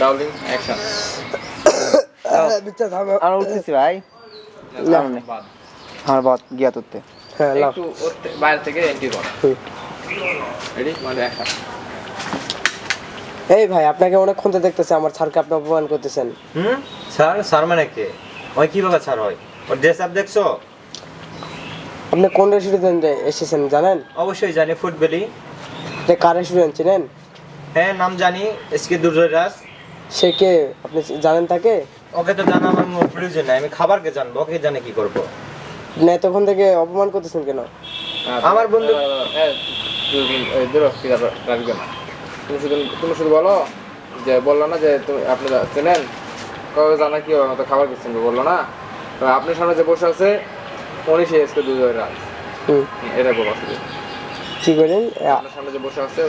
ডাউলিং action. আমরা উঠতেছি ভাই। আমার বাদ গিয়া তুলতে। একটু বাইরে থেকে এন্ট্রি কর। রেডি মানে অ্যাকশন। এই ভাই আপনাকে অনেকক্ষণ তো দেখতেছে, আমার স্যারকে আপনি অপমান করতেছেন। স্যার স্যার মানে কে? ওই কিভাবে স্যার হয়? ওর ড্রেস আপ দেখছো? আপনি কোন রেস্টুরেন্টে এসেছেন জানেন? অবশ্যই জানি, ফুটবলি। কার রেস্টুরেন্ট চিনেন? হ্যাঁ নাম জানি, এসকে দুর্জয়রাজ। সে কে আপনি জানেন তাকে? ওকে তো জানা আমার প্রয়োজন নাই, আমি খাবারকে জানবো, ওকে জানে কি করবো? আপনি এতক্ষণ থেকে অপমান করতেছেন কেন? আমার বন্ধু রাখবে না। তুমি শুধু বলো যে বললো না যে তুমি আপনি চেনেন, কবে জানা কি হবে, মতো খাবার কিনছেন বললো না। তো আপনার সামনে যে বসে আছে উনি সেই এসকে দুর্জয়রাজ। এটা বলো শুধু। কি বলেন? আপনার সামনে যে বসে আছে,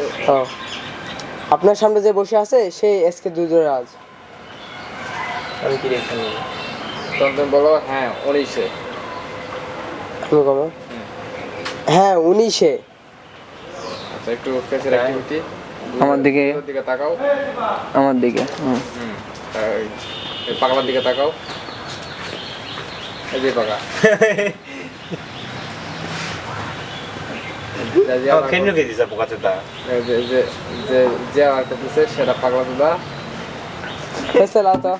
আপনার সামনে যে বসে আছে সেই এসকে দুর্জয়রাজ। আমি কি রেখে নিব? তখন তুমি বলো হ্যাঁ উনি সে। আমি কম হ্যাঁ উনি সে। আচ্ছা একটু ফেসের অ্যাক্টিভিটি আমার দিকে তাকাও। আমার দিকে এই পাগলার দিকে তাকাও। এই যে পাগলা খেয়ে কে দিছে পোকাতে তা? যে আর করতেছে সেটা পাগলা দাদা। ফেসে লাও তো।